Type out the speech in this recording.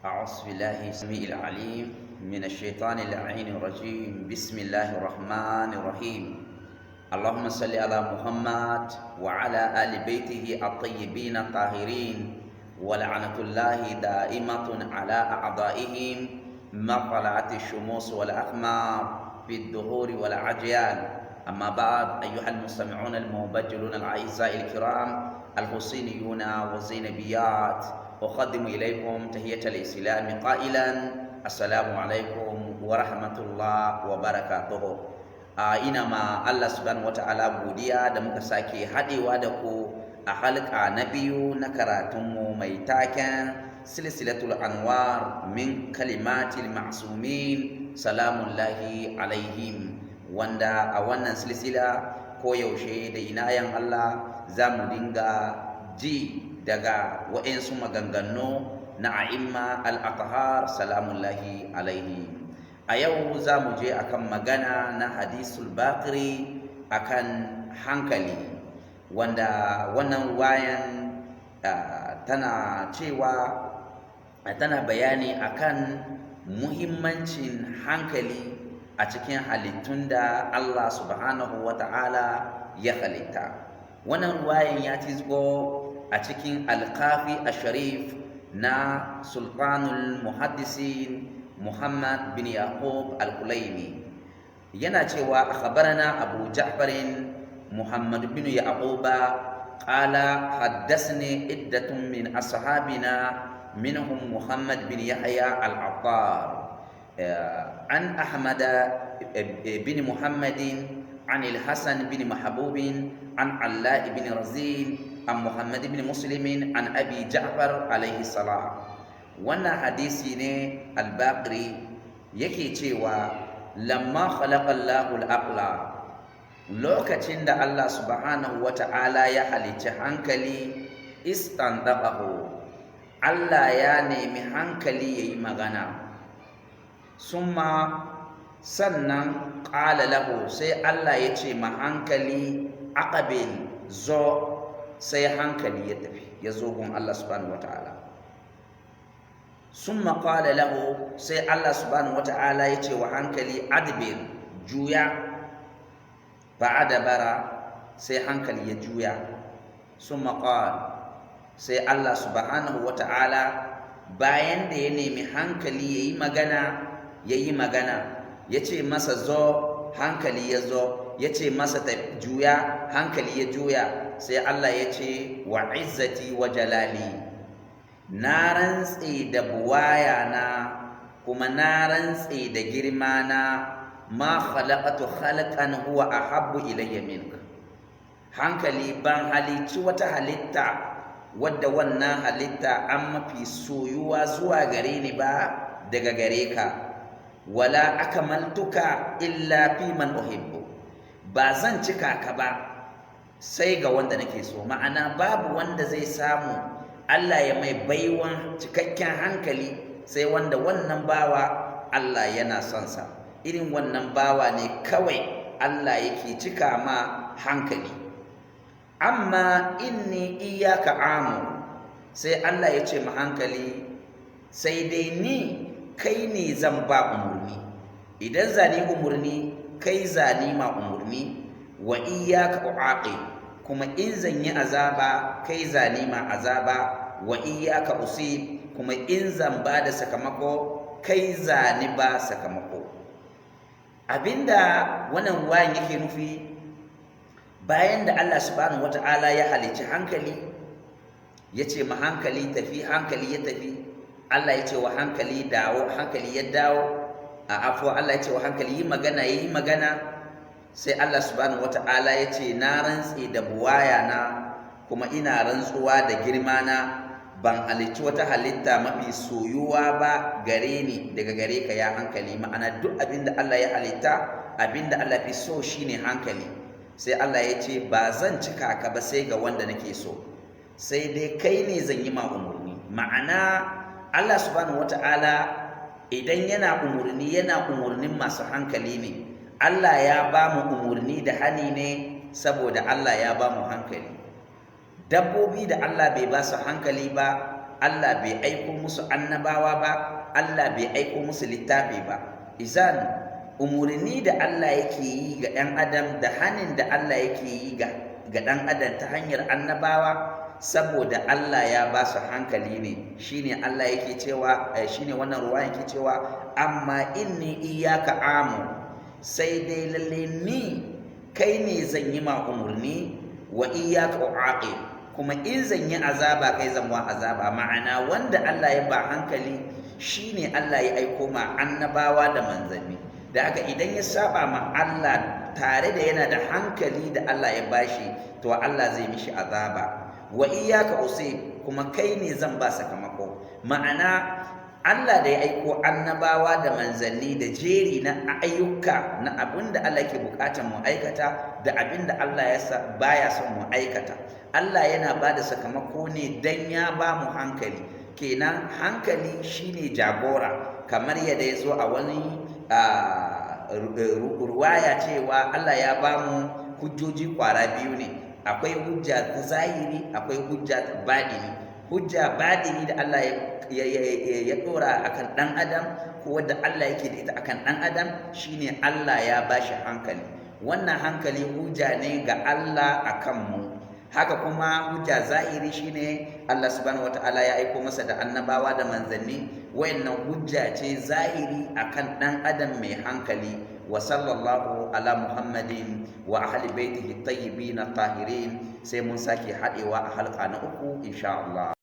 أعوذ بالله السميع العليم من الشيطان اللعين الرجيم. بسم الله الرحمن الرحيم. اللهم صل على محمد وعلى آل بيته الطيبين الطاهرين، ولعنة الله دائمة على أعدائهم ما طلعت الشموس والأقمار في الدهور والأجيال. أما بعد، أيها المستمعون المبجلون الأعزاء الكرام الحسينيون والزينبيات، أقدم إليكم تحية الإسلام قائلا السلام عليكم ورحمة الله وبركاته. ina ma Allah subhanahu wata'ala godiya da muka sake haɗewa da ku a halka na biyu na karatunmu mai taken silsilatul anwar min kalimatil ma'sumin salamullahi alaihim, wanda a wannan silsila ko yaushe da inayan Allah za mu dinga ji daga waɗansu maganganu na a'imma al-athhar salamullahi alaihim. A yau za mu je akan magana na hadisul bakri akan hankali, wanda wannan ruwayan tana bayani akan muhimmancin hankali a cikin halittun da Allah subhanahu wa ta'ala ya halitta. Wannan ruwayan ya tizgo a cikin alkafi asharif na sultanul muhaddisin Muhammad bin Yaqub al-Kulaini, yana cewa akhbarana Abu Ja'far Muhammad bin Yaquba qala haddathani iddatun min ashabina minhum Muhammad bin Yahya al-Attar an Ahmad bin Muhammadin عن الحسن بن محبوب عن علاء بن رزين عن محمد بن مسلم عن أبي جعفر عليه السلام. wannan hadisi ne al-Baqri yake cewa lamma khalaqa Allahu al-aqla, lokacin da Allah subhanahu wata'ala ya halicci hankali, istandaqahu, Allah ya nemi hankali yayi magana, sannan qala lahu, sai Allah ya ce ma hankali aqbil, zo, sai hankali ya tafi ya zo gun Allah subhanahu wata'ala. summa qala lahu, sai Allah subhanahu wata'ala ya ce wa hankali adbir, juya, fa adabara, sai hankali ya juya. summa qala, sai Allah subhanahu wata'ala bayan da ya nemi hankali yayi magana, ya ce masa zo, hankali ya zo, ya ce masa juya, hankali ya juya, sai Allah ya ce wa izzati wa jalali, na rantse da buwaya na kuma na rantse da girma na, ma khalaqatu khalqan huwa ahabbu ilayya minka, hankali ban halicci wata halitta wadda wannan halitta an mafi soyuwa zuwa gare ni ba daga gare ka, wala akamaltuka illa fi man uhibbu, ba zan cika ka ba sai ga wanda nake so. Ma'ana babu wanda zai samu Allah ya mai baiwan cikakken hankali sai wanda wannan bawa Allah yana son sa. Irin wannan bawa ne kawai Allah yake cika ma hankali. Amma inni iyyaka amu, sai Allah ya ce ma hankali, sai dai ni kai ne zan ba umurni, idan zani umurni kai zani ma umurni, wa iyyaka uaqib, kuma in zan yi azaba kai zani ma azaba, wa iyyaka usib, kuma in zan ba da sakamako kai zani ba sakamako. Abinda wannan wayan yake nufi, bayan da Allah subhanahu wata'ala ya halicci hankali, ya ce ma hankali tafi, hankali ya tafi, Allah ya ce wa hankali dawo, hankali ya dawo, Allah ya ce wa hankali yi magana, ya yi magana, sai Allah subhanahu wata'ala ya ce na rantse da buwaya na kuma ina rantsuwa da girma na, ban halicci wata halitta mafi soyuwa ba gare ni daga gare ka ya hankali. Ma'ana duk abinda Allah ya halitta, abinda Allah fi so shine hankali. Sai Allah ya ce ba zan cika ka ba sai ga wanda nake so, sai dai kai ne zan yi ma umurni. Ma'ana Allah subhanahu wata'ala idan yana umurnin masu hankali ne. Allah ya ba mu umurni da hani ne saboda Allah ya ba mu hankali. Dabbobi da Allah bai ba su hankali ba, Allah bai aiko musu annabawa ba, Allah bai aiko musu littafi ba. Izan umurni da Allah yake yi ga ɗan adam da hanin da Allah yake yi ga ɗan adam ta hanyar annabawa, saboda Allah ya ba su hankali ne. Shine Allah yake cewa, shine wannan ruwa yake cewa, amma inni iyyaka amu, sai dai lalle ni kai ne zan yi ma umurni, wa iyyaka uaqib, kuma in zan yi azaba kai zan wa azaba. Ma'ana wanda Allah ya ba hankali shine Allah ya aiko ma annabawa da manzanni. Da haka idan ya saba ma Allah tare da yana da hankali da Allah ya bashi, to Allah zai mishi azaba. Wa iyyaka usib, kuma kai ne zan ba sakamako. Ma'ana Allah da ya aiko annabawa da manzanni da jeri na ayyuka na abin da Allah ke bukatar mu aikata da abin da Allah baya son mu aikata. Allah yana ba da sakamako ne dan ya ba mu hankali. Kenan hankali shine jagora, kamar yadda ya zo a wani ruwaya cewa Allah ya ba mu hujjoji kwara biyu ne. Akwai hujja ta zahiri, akwai hujja ta baɗini. Hujja baɗini da Allah ya ɗora akan ɗan adam, ko wadda Allah yake da ita akan ɗan adam, shine Allah ya bashi hankali. Wannan hankali hujja ne ga Allah akan mu. Haka kuma hujja zahiri shine Allah subhanahu wataala ya aiko masa da annabawa da manzanni. Wayannan hujja ce zahiri akan ɗan adam mai hankali. Wa sallallahu ala Muhammadin wa ahli baitihi tayyibin tahirin. Sai mun sake haɗewa a halka na 3 insha Allah.